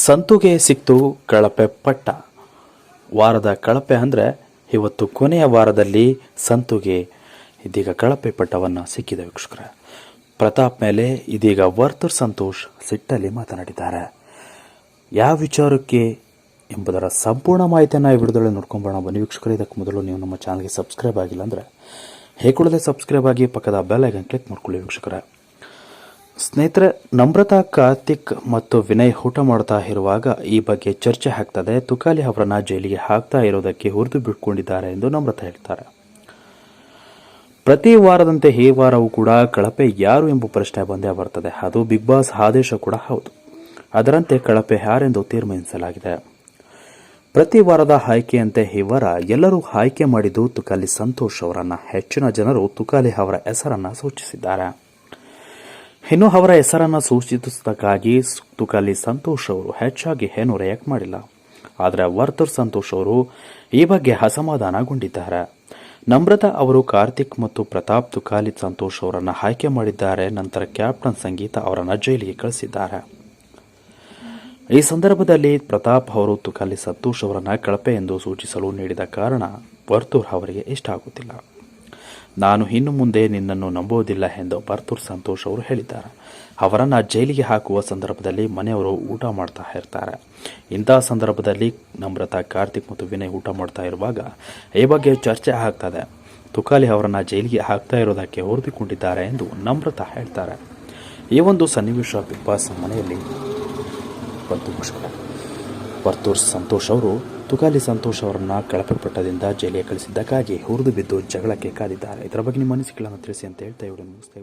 ಸಂತುಗೆ ಸಿಕ್ತು ಕಳಪೆ ಪಟ್ಟ. ವಾರದ ಕಳಪೆ ಅಂದರೆ ಇವತ್ತು ಕೊನೆಯ ವಾರದಲ್ಲಿ ಸಂತುಗೆ ಇದೀಗ ಕಳಪೆ ಪಟ್ಟವನ್ನು ಸಿಕ್ಕಿದೆ ವೀಕ್ಷಕರ. ಪ್ರತಾಪ್ ಮೇಲೆ ಇದೀಗ ವರ್ತೂರ್ ಸಂತೋಷ್ ಸಿಟ್ಟಲ್ಲಿ ಮಾತನಾಡಿದ್ದಾರೆ. ಯಾವ ವಿಚಾರಕ್ಕೆ ಎಂಬುದರ ಸಂಪೂರ್ಣ ಮಾಹಿತಿಯನ್ನು ಈ ವಿಡಿಯೋದಲ್ಲಿ ನೋಡ್ಕೊಂಬೋಣ ಬನ್ನಿ ವೀಕ್ಷಕರು. ಇದಕ್ಕೆ ಮೊದಲು ನೀವು ನಮ್ಮ ಚಾನಲ್ಗೆ ಸಬ್ಸ್ಕ್ರೈಬ್ ಆಗಿಲ್ಲ ಅಂದರೆ ಹೇಗೆ ಸಬ್ಸ್ಕ್ರೈಬ್ ಆಗಿ ಪಕ್ಕದ ಬೆಲ್ ಐಕಾನ್ ಕ್ಲಿಕ್ ಮಾಡ್ಕೊಳ್ಳಿ ವೀಕ್ಷಕರ. ಸ್ನೇಹಿತರೆ, ನಮ್ರತಾ, ಕಾರ್ತಿಕ್ ಮತ್ತು ವಿನಯ್ ಊಟ ಮಾಡ್ತಾ ಇರುವಾಗ ಈ ಬಗ್ಗೆ ಚರ್ಚೆ ಆಗ್ತದೆ. ತುಕಾಲಿ ಅವರನ್ನ ಜೈಲಿಗೆ ಹಾಕ್ತಾ ಇರೋದಕ್ಕೆ ಹುರಿದು ಬಿಟ್ಕೊಂಡಿದ್ದಾರೆ ಎಂದು ನಮ್ರತಾ ಹೇಳ್ತಾರೆ. ಪ್ರತಿ ವಾರದಂತೆ ಈ ವಾರವೂ ಕೂಡ ಕಳಪೆ ಯಾರು ಎಂಬ ಪ್ರಶ್ನೆ ಬಂದೇ ಬರ್ತದೆ. ಅದು ಬಿಗ್ ಬಾಸ್ ಆದೇಶ ಕೂಡ ಹೌದು. ಅದರಂತೆ ಕಳಪೆ ಯಾರೆಂದು ತೀರ್ಮಾನಿಸಲಾಗಿದೆ. ಪ್ರತಿ ವಾರದ ಆಯ್ಕೆಯಂತೆ ಈ ವಾರ ಎಲ್ಲರೂ ಆಯ್ಕೆ ಮಾಡಿದ್ದು ತುಕಾಲಿ ಸಂತೋಷ್ ಅವರನ್ನ. ಹೆಚ್ಚಿನ ಜನರು ತುಕಾಲಿ ಅವರ ಹೆಸರನ್ನ ಸೂಚಿಸಿದ್ದಾರೆ. ಇನ್ನು ಅವರ ಹೆಸರನ್ನು ಸೂಚಿಸುವುದಕ್ಕಾಗಿ ತುಕಾಲಿ ಸಂತೋಷ್ ಅವರು ಹೆಚ್ಚಾಗಿ ಏನು ರಿಯಾಕ್ಟ್ ಮಾಡಿಲ್ಲ. ಆದರೆ ವರ್ತೂರ್ ಸಂತೋಷ್ ಅವರು ಈ ಬಗ್ಗೆ ಅಸಮಾಧಾನಗೊಂಡಿದ್ದಾರೆ. ನಮ್ರತಾ ಅವರು ಕಾರ್ತಿಕ್ ಮತ್ತು ಪ್ರತಾಪ್ ತುಕಾಲಿ ಸಂತೋಷ್ ಅವರನ್ನು ಆಯ್ಕೆ ಮಾಡಿದ್ದಾರೆ. ನಂತರ ಕ್ಯಾಪ್ಟನ್ ಸಂಗೀತ ಅವರನ್ನು ಜೈಲಿಗೆ ಕಳಿಸಿದ್ದಾರೆ. ಈ ಸಂದರ್ಭದಲ್ಲಿ ಪ್ರತಾಪ್ ಅವರು ತುಕಾಲಿ ಸಂತೋಷ್ ಅವರನ್ನು ಕಳಪೆ ಎಂದು ಸೂಚಿಸಲು ನೀಡಿದ ಕಾರಣ ವರ್ತೂರ್ ಅವರಿಗೆ ಇಷ್ಟ ಆಗುತ್ತಿಲ್ಲ. ನಾನು ಇನ್ನು ಮುಂದೆ ನಿನ್ನನ್ನು ನಂಬುವುದಿಲ್ಲ ಎಂದು ವರ್ತೂರ್ ಸಂತೋಷ್ ಅವರು ಹೇಳಿದ್ದಾರೆ. ಅವರನ್ನು ಜೈಲಿಗೆ ಹಾಕುವ ಸಂದರ್ಭದಲ್ಲಿ ಮನೆಯವರು ಊಟ ಮಾಡ್ತಾ ಇರ್ತಾರೆ. ಇಂತಹ ಸಂದರ್ಭದಲ್ಲಿ ನಮ್ರತಾ, ಕಾರ್ತಿಕ್ ಮತ್ತು ವಿನಯ್ ಊಟ ಮಾಡ್ತಾ ಇರುವಾಗ ಈ ಬಗ್ಗೆ ಚರ್ಚೆ ಆಗ್ತದೆ. ತುಕಾಲಿ ಅವರನ್ನು ಜೈಲಿಗೆ ಹಾಕ್ತಾ ಇರೋದಕ್ಕೆ ಹೊರದಿಕೊಂಡಿದ್ದಾರೆ ಎಂದು ನಮ್ರತಾ ಹೇಳ್ತಾರೆ. ಈ ಒಂದು ಸನ್ನಿವೇಶ ಬಿಗ್ ಬಾಸ್ ಮನೆಯಲ್ಲಿ ಬಂತು. ವರ್ತೂರ್ ಸಂತೋಷ್ ಅವರು ತುಕಾಲಿ ಸಂತೋಷ್ ಅವರನ್ನ ಕಳಪೆ ಪಟ್ಟದಿಂದ ಜೈಲಿಗೆ ಕಳಿಸಿದ್ದಕ್ಕಾಗಿ ಹುರಿದು ಬಿದ್ದು ಜಗಳಕ್ಕೆ ಕಾದಿದ್ದಾರೆ. ಇದರ ಬಗ್ಗೆ ನಿಮ್ಮ ಅನಿಸಿಕೆಗಳನ್ನು ತಿಳಿಸಿ ಅಂತ ಹೇಳ್ತಾ ಇವರು ಮುಗಿಸ್ತಾ.